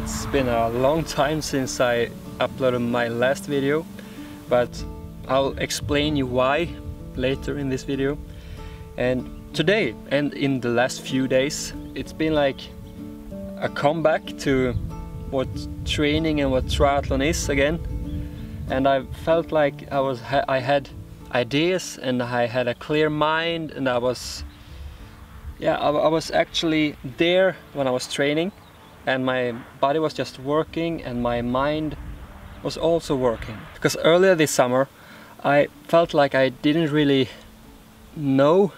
It's been a long time since I uploaded my last video, but I'll explain you why later in this video. And today and in the last few days, it's been like a comeback to what training and what triathlon is again. And I felt like I had ideas and I had a clear mind, and I was actually there when I was training, and my body was just working and my mind was also working. Because earlier this summer I felt like I didn't really know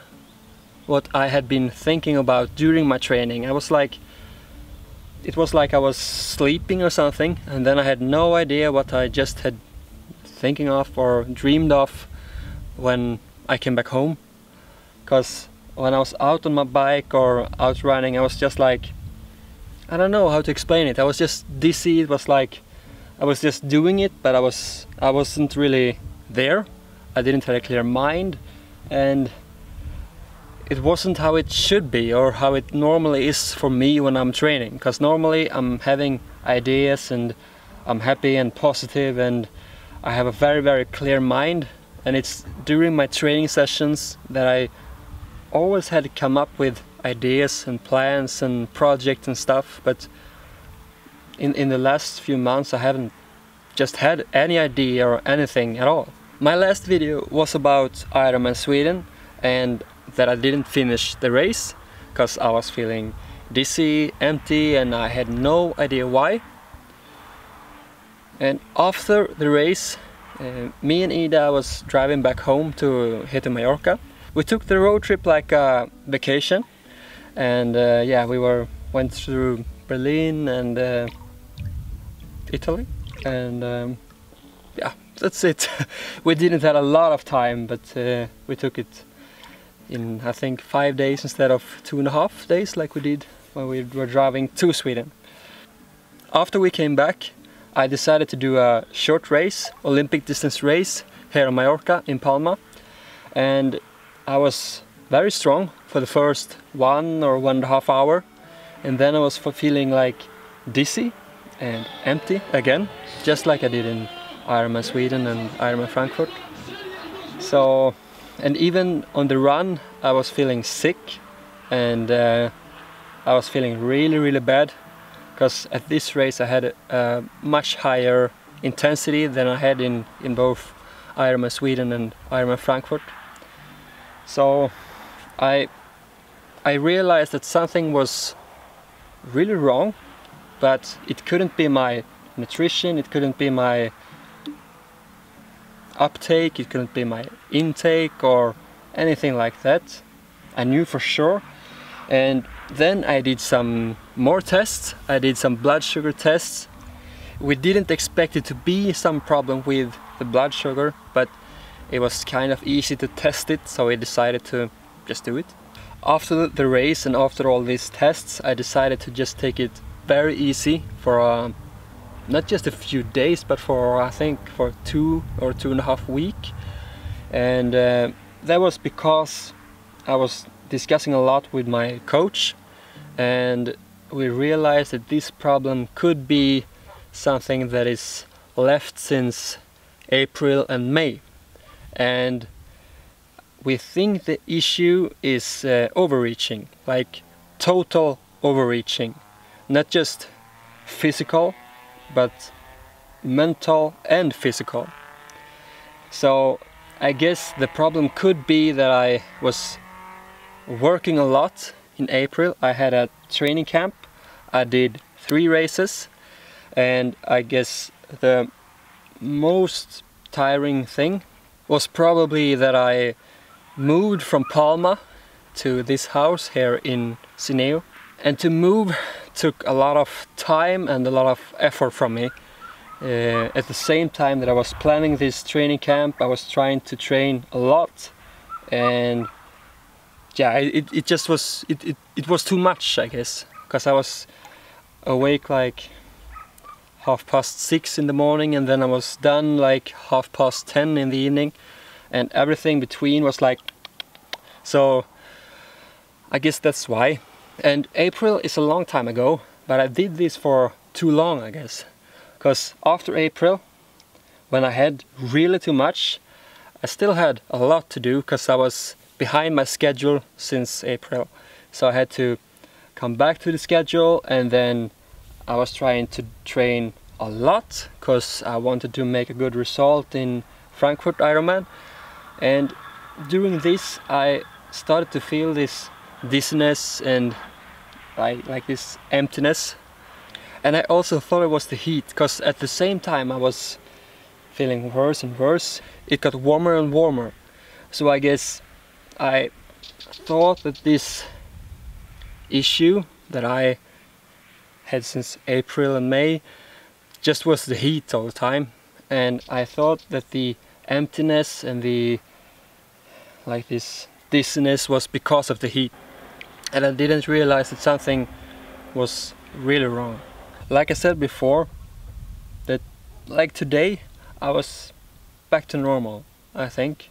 what I had been thinking about during my training. It was like I was sleeping or something, and then I had no idea what I just had thinking of or dreamed of when I came back home. Because when I was out on my bike or out running, I was just like, I don't know how to explain it. I was just dizzy. It was like I was just doing it, but I wasn't really there. I didn't have a clear mind, and it wasn't how it should be or how it normally is for me when I'm training. Because normally I'm having ideas and I'm happy and positive and I have a very, very clear mind, and it's during my training sessions that I always had to come up with ideas and plans and projects and stuff. But in the last few months I haven't just had any idea or anything at all. My last video was about Ironman Sweden, and that I didn't finish the race because I was feeling dizzy, empty, and I had no idea why. And after the race, me and Ida was driving back home to Mallorca. We took the road trip like a vacation, and we went through Berlin and Italy, and that's it. We didn't have a lot of time, but we took it in, I think, 5 days instead of 2.5 days like we did when we were driving to Sweden. After we came back, I decided to do a short race, Olympic distance race, here in Mallorca, in Palma. And I was very strong for the first 1 or 1.5 hours. And then I was feeling like dizzy and empty again, just like I did in Ironman Sweden and Ironman Frankfurt. So, and even on the run I was feeling sick, and I was feeling really, really bad, because at this race I had a much higher intensity than I had in both Ironman Sweden and Ironman Frankfurt. So I realized that something was really wrong, but it couldn't be my nutrition, it couldn't be my uptake, it couldn't be my intake or anything like that. I knew for sure. And then I did some more tests. I did some blood sugar tests. We didn't expect it to be some problem with the blood sugar, but it was kind of easy to test it, so we decided to just do it. After the race and after all these tests, I decided to just take it very easy for not just a few days, but for, I think, for 2 or 2.5 weeks. And that was because I was discussing a lot with my coach, and we realized that this problem could be something that is left since April and May. And we think the issue is overreaching, like total overreaching, not just physical, but mental and physical. So I guess the problem could be that I was working a lot in April. I had a training camp, I did 3 races, and I guess the most tiring thing was probably that I moved from Palma to this house here in Sineo. And to move took a lot of time and a lot of effort from me. At the same time that I was planning this training camp, I was trying to train a lot, and yeah, it just was, it was too much, I guess, because I was awake like 6:30 in the morning, and then I was done like 10:30 in the evening, and everything between was like, so I guess that's why. And April is a long time ago, but I did this for too long, I guess. Because after April, when I had really too much, I still had a lot to do because I was behind my schedule since April. So I had to come back to the schedule, and then I was trying to train a lot because I wanted to make a good result in Frankfurt Ironman. And during this I started to feel this dizziness and like this emptiness. And I also thought it was the heat, because at the same time I was feeling worse and worse. It got warmer and warmer. So I guess I thought that this issue that I had since April and May just was the heat all the time. And I thought that the emptiness and the like this dizziness was because of the heat. And I didn't realize that something was really wrong. Like I said before, that like today I was back to normal, I think.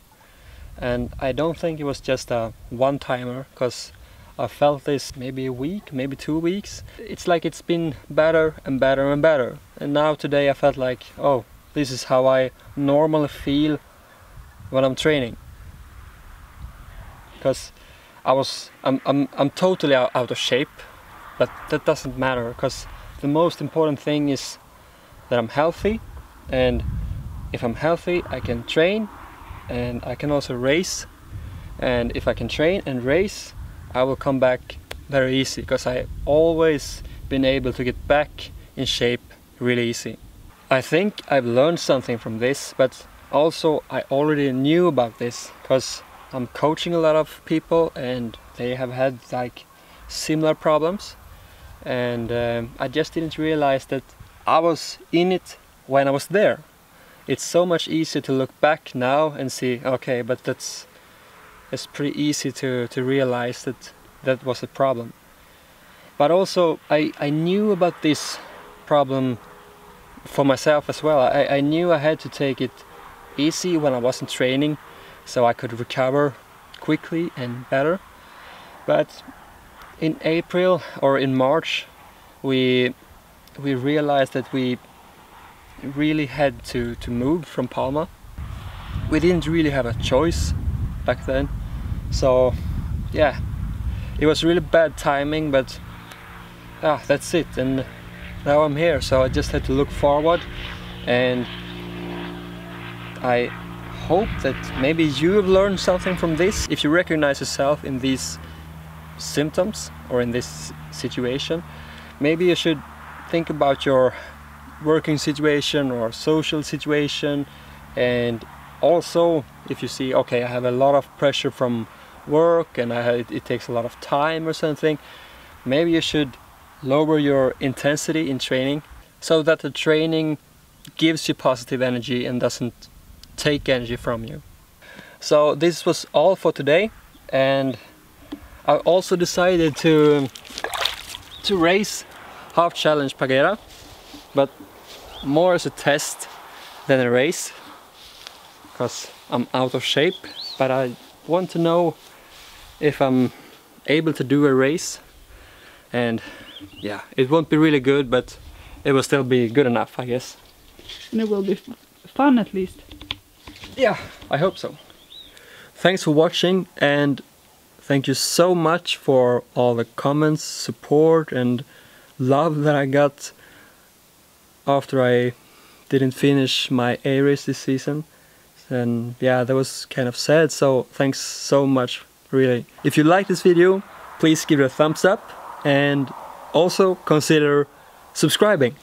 And I don't think it was just a one-timer, because I felt this maybe a week, maybe 2 weeks. It's like it's been better and better and better. And now today I felt like, oh, this is how I normally feel when I'm training. Because I'm totally out of shape, but that doesn't matter, because the most important thing is that I'm healthy, and if I'm healthy I can train and I can also race, and if I can train and race I will come back very easy, because I always been able to get back in shape really easy. I think I've learned something from this, but also I already knew about this because I'm coaching a lot of people and they have had like similar problems. And I just didn't realize that I was in it when I was there. It's so much easier to look back now and see, okay, but it's pretty easy to realize that that was a problem. But also I knew about this problem for myself as well. I knew I had to take it easy when I wasn't training, so I could recover quickly and better. But in April or in March we realized that we really had to move from Palma. We didn't really have a choice back then. So yeah, it was really bad timing, but that's it. And now I'm here, so I just had to look forward. And I hope that maybe you have learned something from this. If you recognize yourself in these symptoms or in this situation, maybe you should think about your working situation or social situation. And also if you see, okay, I have a lot of pressure from work and it takes a lot of time or something, maybe you should lower your intensity in training so that the training gives you positive energy and doesn't take energy from you. So this was all for today, and I also decided to race half challenge Paguera, but more as a test than a race, because I'm out of shape. But I want to know if I'm able to do a race, and yeah, it won't be really good, but it will still be good enough, I guess. And it will be fun at least. Yeah, I hope so. Thanks for watching, and thank you so much for all the comments, support and love that I got after I didn't finish my A race this season. And yeah, that was kind of sad, so thanks so much, really. If you like this video, please give it a thumbs up and also consider subscribing.